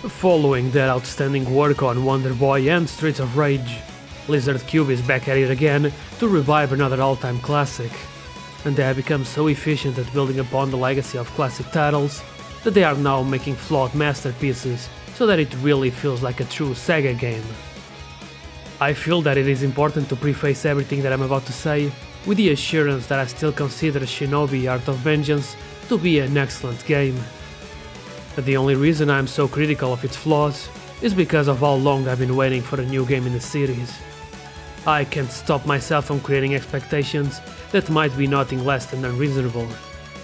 Following their outstanding work on Wonder Boy and Streets of Rage, Lizard Cube is back at it again to revive another all-time classic, and they have become so efficient at building upon the legacy of classic titles that they are now making flawed masterpieces so that it really feels like a true Sega game. I feel that it is important to preface everything that I'm about to say with the assurance that I still consider Shinobi Art of Vengeance to be an excellent game. The only reason I am so critical of its flaws is because of how long I've been waiting for a new game in the series. I can't stop myself from creating expectations that might be nothing less than unreasonable,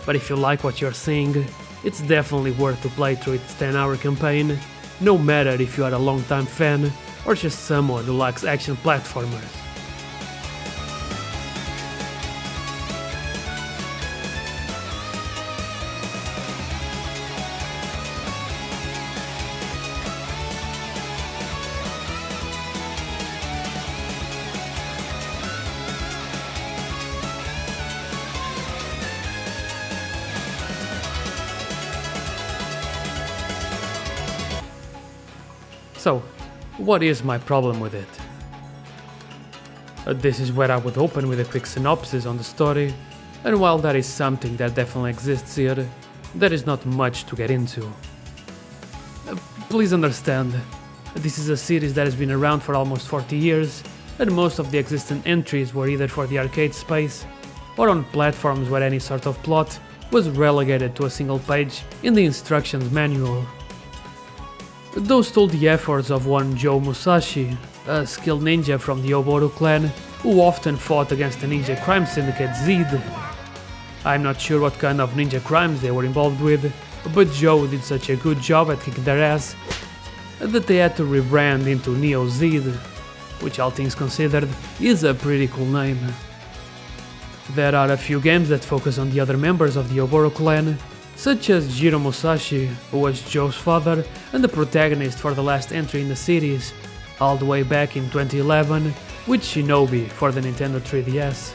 but if you like what you're seeing, it's definitely worth to play through its 10-hour campaign, no matter if you are a long-time fan or just someone who likes action platformers. So, what is my problem with it? This is where I would open with a quick synopsis on the story, and while that is something that definitely exists here, there is not much to get into. Please understand, this is a series that has been around for almost 40 years, and most of the existing entries were either for the arcade space, or on platforms where any sort of plot was relegated to a single page in the instructions manual. Those told the efforts of one Joe Musashi, a skilled ninja from the Oboro clan, who often fought against the ninja crime syndicate Zed. I'm not sure what kind of ninja crimes they were involved with, but Joe did such a good job at kicking their ass that they had to rebrand into Neo Zed, which all things considered is a pretty cool name. There are a few games that focus on the other members of the Oboro clan, such as Jiro Musashi, who was Joe's father and the protagonist for the last entry in the series, all the way back in 2011 with Shinobi for the Nintendo 3DS.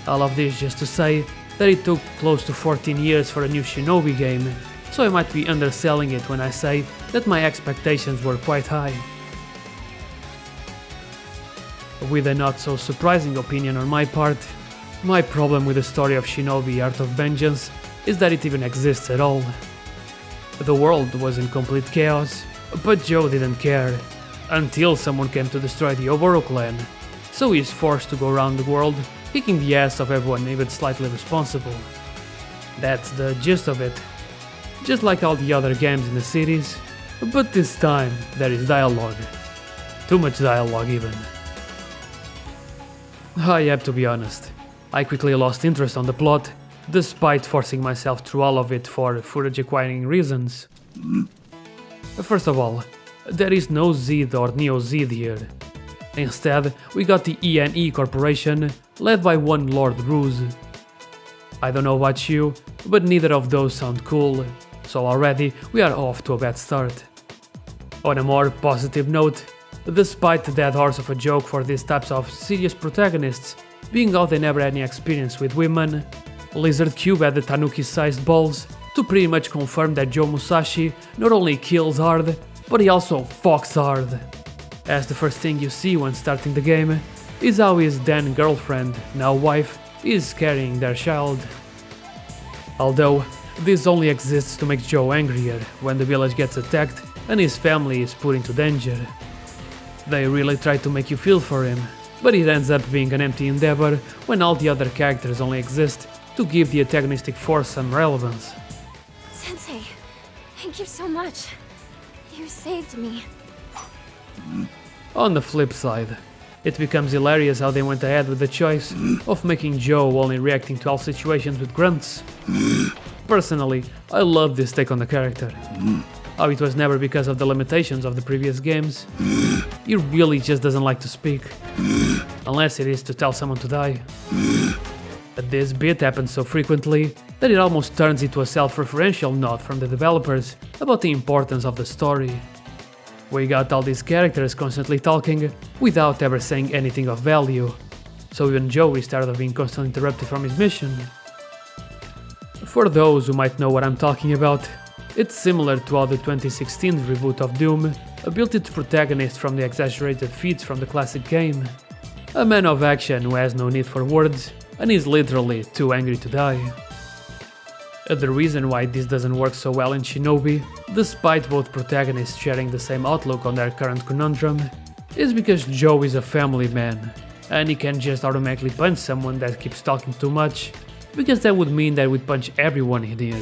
All of this just to say that it took close to 14 years for a new Shinobi game, so I might be underselling it when I say that my expectations were quite high. With a not so surprising opinion on my part, my problem with the story of Shinobi Art of Vengeance is that it even exists at all. The world was in complete chaos, but Joe didn't care, until someone came to destroy the Oboro clan, so he is forced to go around the world kicking the ass of everyone even slightly responsible. That's the gist of it, just like all the other games in the series, but this time there is dialogue. Too much dialogue even. I have to be honest, I quickly lost interest on the plot, despite forcing myself through all of it for footage acquiring reasons. First of all, there is no Zed or Neo Zed here. Instead, we got the ENE Corporation, led by one Lord Ruse. I don't know about you, but neither of those sound cool, so already we are off to a bad start. On a more positive note, despite the dead horse of a joke for these types of serious protagonists, being how they never had any experience with women, Lizard Cube had the tanuki-sized balls to pretty much confirm that Joe Musashi not only kills hard, but he also fucks hard. As the first thing you see when starting the game is how his then girlfriend, now wife, is carrying their child. Although, this only exists to make Joe angrier when the village gets attacked and his family is put into danger. They really try to make you feel for him, but it ends up being an empty endeavor when all the other characters only exist to give the antagonistic force some relevance. Sensei, thank you so much. You saved me. On the flip side, it becomes hilarious how they went ahead with the choice of making Joe only reacting to all situations with grunts. Personally, I love this take on the character. How it was never because of the limitations of the previous games. He really just doesn't like to speak, unless it is to tell someone to die. This bit happens so frequently that it almost turns into a self-referential note from the developers about the importance of the story. We got all these characters constantly talking without ever saying anything of value, so even Joe is tired of being constantly interrupted from his mission. For those who might know what I'm talking about, It's similar to how the 2016 reboot of Doom built its protagonist from the exaggerated feats from the classic game. A man of action who has no need for words and is literally too angry to die. The reason why this doesn't work so well in Shinobi, despite both protagonists sharing the same outlook on their current conundrum, is because Joe is a family man, and he can't just automatically punch someone that keeps talking too much, because that would mean that we'd punch everyone in here.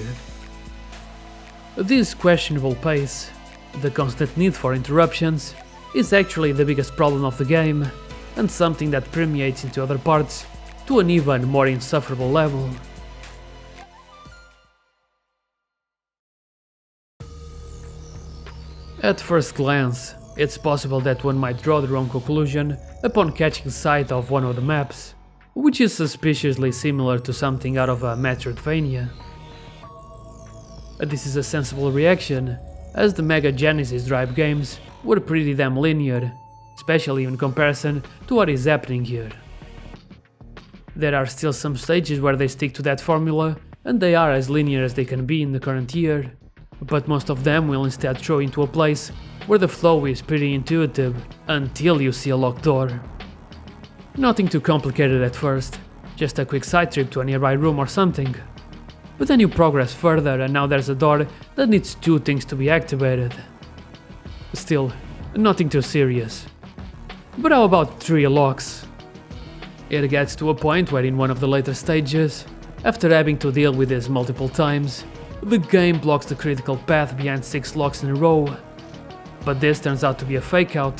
This questionable pace, the constant need for interruptions, is actually the biggest problem of the game, and something that permeates into other parts to an even more insufferable level. At first glance, it's possible that one might draw the wrong conclusion upon catching sight of one of the maps, which is suspiciously similar to something out of a Metroidvania. This is a sensible reaction, as the Mega Genesis Drive games were pretty damn linear, especially in comparison to what is happening here. There are still some stages where they stick to that formula, and they are as linear as they can be in the current year, but most of them will instead throw into a place where the flow is pretty intuitive until you see a locked door. Nothing too complicated at first, just a quick side trip to a nearby room or something. But then you progress further and now there's a door that needs 2 things to be activated. Still, nothing too serious. But how about 3 locks? It gets to a point where in one of the later stages, after having to deal with this multiple times, the game blocks the critical path behind 6 locks in a row. But this turns out to be a fake out,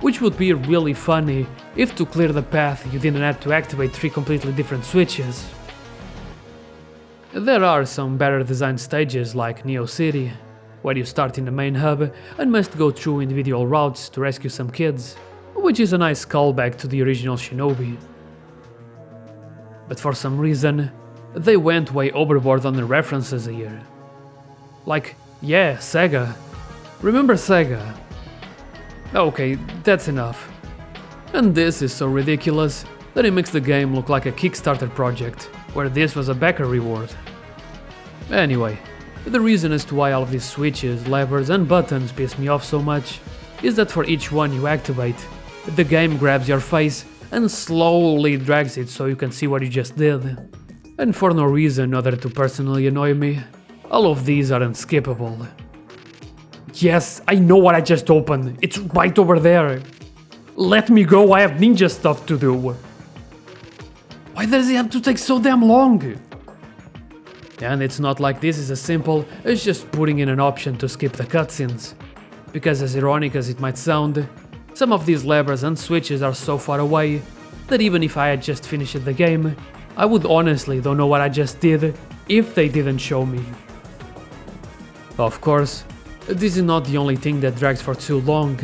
which would be really funny if to clear the path you didn't have to activate 3 completely different switches. There are some better designed stages like Neo City, where you start in the main hub and must go through individual routes to rescue some kids, which is a nice callback to the original Shinobi. But for some reason, they went way overboard on the references here. Like, yeah, Sega. Remember Sega? Okay, that's enough. And this is so ridiculous that it makes the game look like a Kickstarter project, where this was a backer reward. Anyway, the reason as to why all of these switches, levers and buttons piss me off so much is that for each one you activate, the game grabs your face and slowly drags it so you can see what you just did. And for no reason other to personally annoy me, all of these are unskippable. Yes, I know what I just opened, it's right over there. Let me go, I have ninja stuff to do. Why does it have to take so damn long? And it's not like this is as simple as just putting in an option to skip the cutscenes. Because as ironic as it might sound, some of these levers and switches are so far away that even if I had just finished the game, I would honestly don't know what I just did if they didn't show me. Of course, this is not the only thing that drags for too long,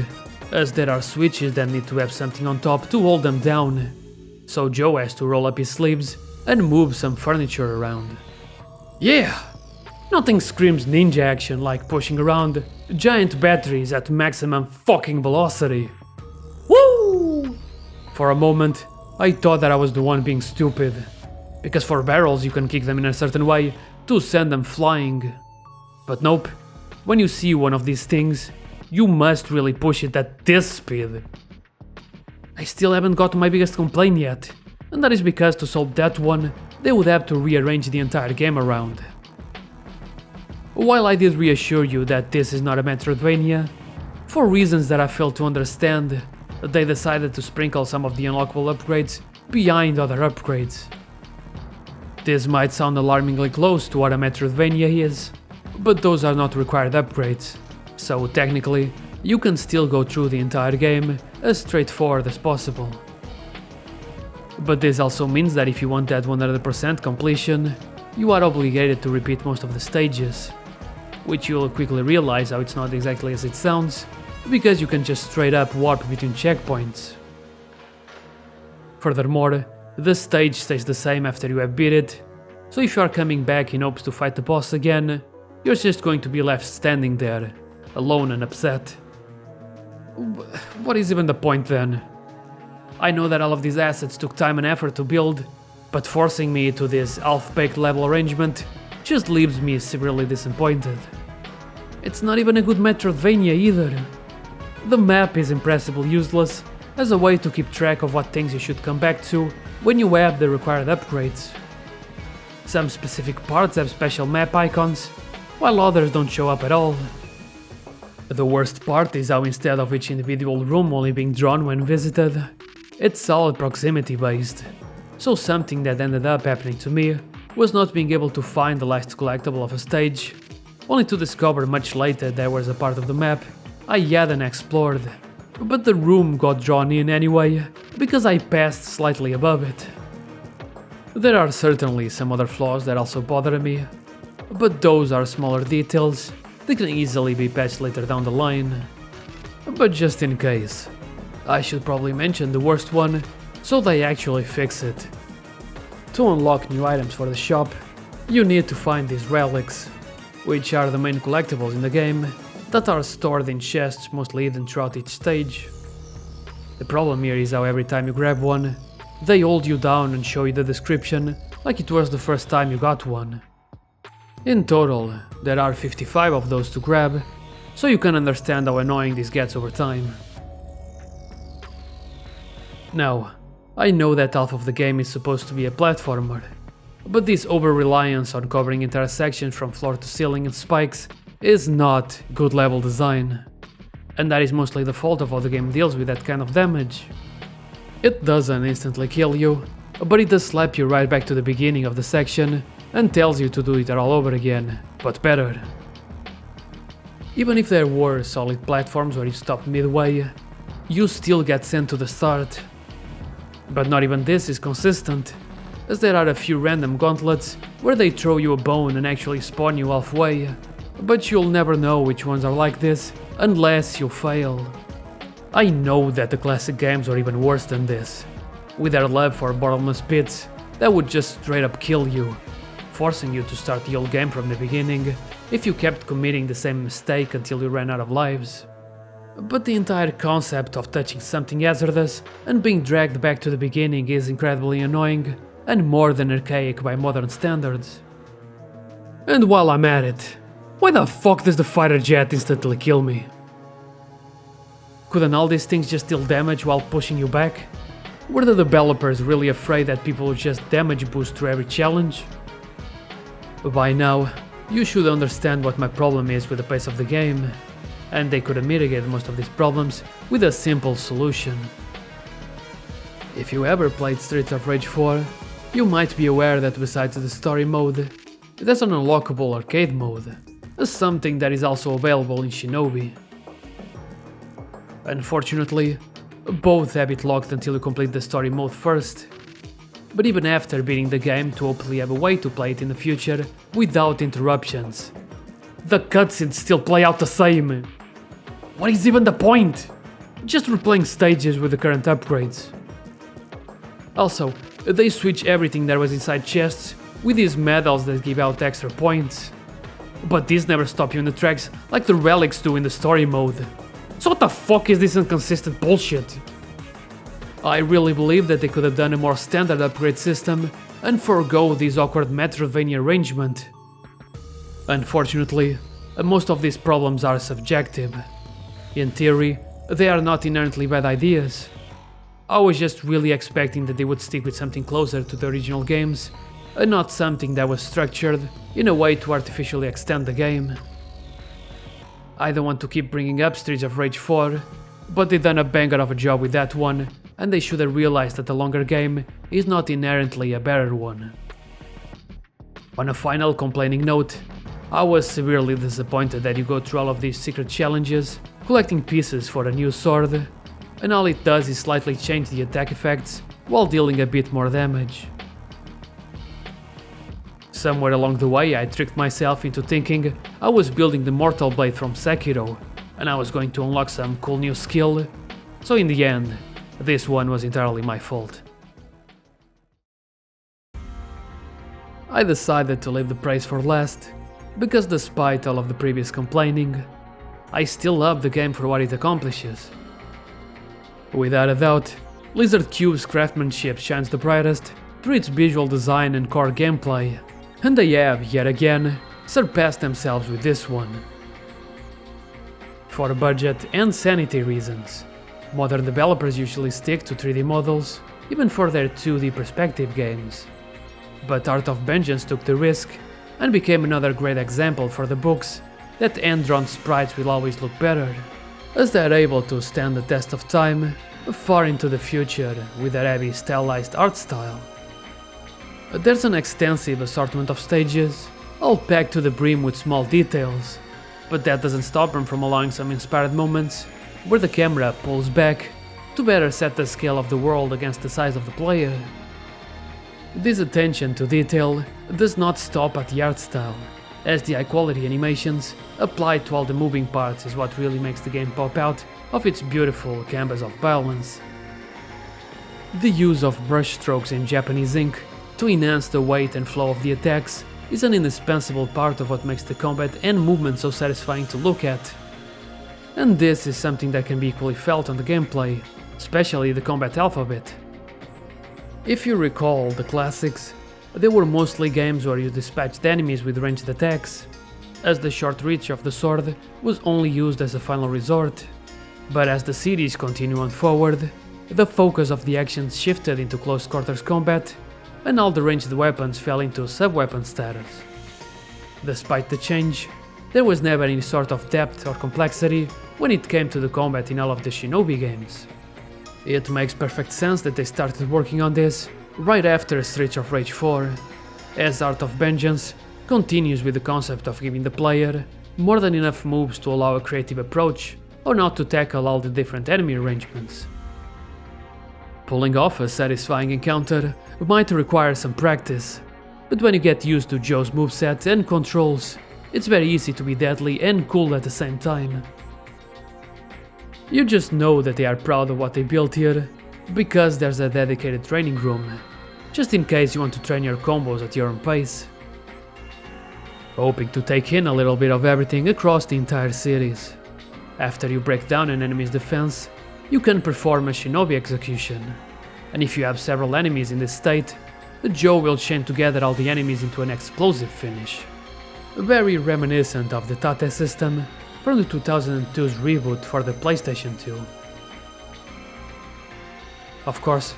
as there are switches that need to have something on top to hold them down, so Joe has to roll up his sleeves and move some furniture around. Yeah! Nothing screams ninja action like pushing around giant batteries at maximum fucking velocity. Woo! For a moment, I thought that I was the one being stupid, because for barrels you can kick them in a certain way to send them flying. But nope, when you see one of these things, you must really push it at this speed. I still haven't got to my biggest complaint yet, and that is because to solve that one, they would have to rearrange the entire game around. While I did reassure you that this is not a Metroidvania, for reasons that I failed to understand, they decided to sprinkle some of the unlockable upgrades behind other upgrades. This might sound alarmingly close to what a Metroidvania is, but those are not required upgrades, so technically you can still go through the entire game as straightforward as possible. But this also means that if you want that 100% completion, you are obligated to repeat most of the stages, which you'll quickly realize how it's not exactly as it sounds, because you can just straight up warp between checkpoints. Furthermore, the stage stays the same after you have beat it, so if you are coming back in hopes to fight the boss again, you're just going to be left standing there, alone and upset. What is even the point then? I know that all of these assets took time and effort to build, but forcing me to this half-baked level arrangement just leaves me severely disappointed. It's not even a good Metroidvania either. The map is impressively useless as a way to keep track of what things you should come back to when you have the required upgrades. Some specific parts have special map icons, while others don't show up at all. The worst part is how instead of each individual room only being drawn when visited, it's solid proximity based. So something that ended up happening to me was not being able to find the last collectible of a stage, only to discover much later there was a part of the map I hadn't explored, but the room got drawn in anyway because I passed slightly above it. There are certainly some other flaws that also bother me, but those are smaller details that can easily be patched later down the line. But just in case, I should probably mention the worst one so they actually fix it. To unlock new items for the shop, you need to find these relics, which are the main collectibles in the game that are stored in chests mostly hidden throughout each stage. The problem here is how every time you grab one, they hold you down and show you the description like it was the first time you got one. In total, there are 55 of those to grab, so you can understand how annoying this gets over time. Now, I know that half of the game is supposed to be a platformer, but this over-reliance on covering entire sections from floor to ceiling and spikes is not good level design, and that is mostly the fault of how the game deals with that kind of damage. It doesn't instantly kill you, but it does slap you right back to the beginning of the section and tells you to do it all over again, but better. Even if there were solid platforms where you stop midway, you still get sent to the start. But not even this is consistent, as there are a few random gauntlets where they throw you a bone and actually spawn you halfway, but you'll never know which ones are like this unless you fail. I know that the classic games are even worse than this, with their love for bottomless pits that would just straight up kill you, forcing you to start the old game from the beginning if you kept committing the same mistake until you ran out of lives. But the entire concept of touching something hazardous and being dragged back to the beginning is incredibly annoying and more than archaic by modern standards. And while I'm at it, why the fuck does the fighter jet instantly kill me? Couldn't all these things just deal damage while pushing you back? Were the developers really afraid that people would just damage boost through every challenge? By now, you should understand what my problem is with the pace of the game, and they could have mitigated most of these problems with a simple solution. If you ever played Streets of Rage 4, you might be aware that besides the story mode, there's an unlockable arcade mode, something that is also available in Shinobi. Unfortunately, both have it locked until you complete the story mode first, but even after beating the game to hopefully have a way to play it in the future without interruptions, the cutscenes still play out the same. What is even the point? Just replaying stages with the current upgrades. Also, they switch everything that was inside chests with these medals that give out extra points. But these never stop you in the tracks like the relics do in the story mode. So what the fuck is this inconsistent bullshit? I really believe that they could have done a more standard upgrade system and forego this awkward Metroidvania arrangement. Unfortunately, most of these problems are subjective. In theory, they are not inherently bad ideas. I was just really expecting that they would stick with something closer to the original games, and not something that was structured in a way to artificially extend the game. I don't want to keep bringing up Streets of Rage 4, but they done a banger of a job with that one, and they should have realized that the longer game is not inherently a better one. On a final complaining note, I was severely disappointed that you go through all of these secret challenges, collecting pieces for a new sword, and all it does is slightly change the attack effects while dealing a bit more damage. Somewhere along the way I tricked myself into thinking I was building the Mortal Blade from Sekiro, and I was going to unlock some cool new skill, so in the end, this one was entirely my fault. I decided to leave the praise for last, because despite all of the previous complaining, I still love the game for what it accomplishes. Without a doubt, Lizard Cube's craftsmanship shines the brightest through its visual design and core gameplay, and they have, yet again, surpassed themselves with this one. for budget and sanity reasons. Modern developers usually stick to 3D models, even for their 2D perspective games. But Art of Vengeance took the risk and became another great example for the books that hand-drawn sprites will always look better, as they're able to stand the test of time far into the future with their heavy stylized art style. There's an extensive assortment of stages, all packed to the brim with small details, but that doesn't stop them from allowing some inspired moments where the camera pulls back to better set the scale of the world against the size of the player. This attention to detail does not stop at the art style, as the high quality animations applied to all the moving parts is what really makes the game pop out of its beautiful canvas of balance. The use of brush strokes in Japanese ink to enhance the weight and flow of the attacks is an indispensable part of what makes the combat and movement so satisfying to look at. And this is something that can be equally felt on the gameplay, especially the combat alphabet. If you recall the classics, they were mostly games where you dispatched enemies with ranged attacks, as the short reach of the sword was only used as a final resort. But as the series continued on forward, the focus of the actions shifted into close quarters combat, and all the ranged weapons fell into sub-weapon status. Despite the change, there was never any sort of depth or complexity when it came to the combat in all of the Shinobi games. It makes perfect sense that they started working on this right after Streets of Rage 4, as Art of Vengeance continues with the concept of giving the player more than enough moves to allow a creative approach on how to tackle all the different enemy arrangements. Pulling off a satisfying encounter might require some practice, but when you get used to Joe's moveset and controls, it's very easy to be deadly and cool at the same time. You just know that they are proud of what they built here, because there's a dedicated training room, just in case you want to train your combos at your own pace. Hoping to take in a little bit of everything across the entire series. After you break down an enemy's defense, you can perform a Shinobi execution, and if you have several enemies in this state, Joe will chain together all the enemies into an explosive finish. Very reminiscent of the Tate system from the 2002's reboot for the PlayStation 2. Of course,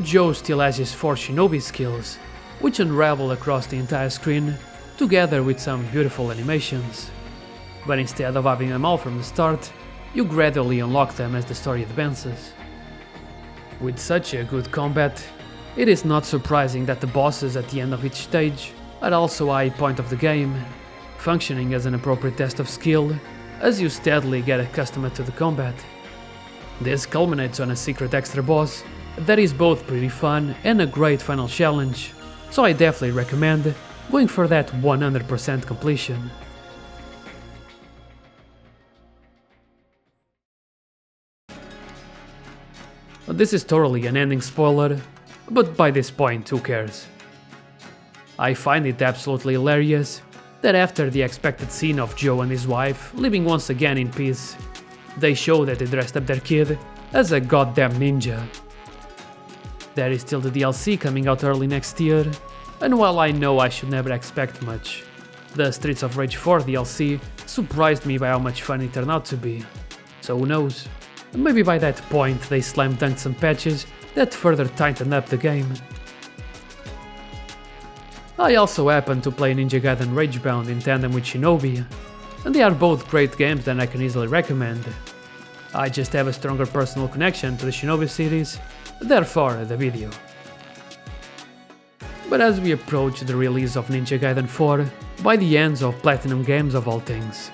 Joe still has his 4 Shinobi skills, which unravel across the entire screen, together with some beautiful animations. But instead of having them all from the start, you gradually unlock them as the story advances. With such a good combat, it is not surprising that the bosses at the end of each stage are also a high point of the game, functioning as an appropriate test of skill as you steadily get accustomed to the combat. This culminates on a secret extra boss that is both pretty fun and a great final challenge, so I definitely recommend going for that 100% completion. This is totally an ending spoiler, but by this point who cares? I find it absolutely hilarious that after the expected scene of Joe and his wife living once again in peace, they show that they dressed up their kid as a goddamn ninja. There is still the DLC coming out early next year, and while I know I should never expect much, the Streets of Rage 4 DLC surprised me by how much fun it turned out to be. So who knows? Maybe by that point they slam dunked some patches that further tightened up the game. I also happen to play Ninja Gaiden Ragebound in tandem with Shinobi, and they are both great games that I can easily recommend. I just have a stronger personal connection to the Shinobi series, therefore the video. But as we approach the release of Ninja Gaiden 4 by the hands of Platinum Games of all things,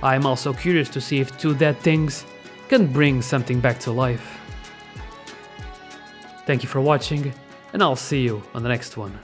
I am also curious to see if two dead things can bring something back to life. Thank you for watching, and I'll see you on the next one.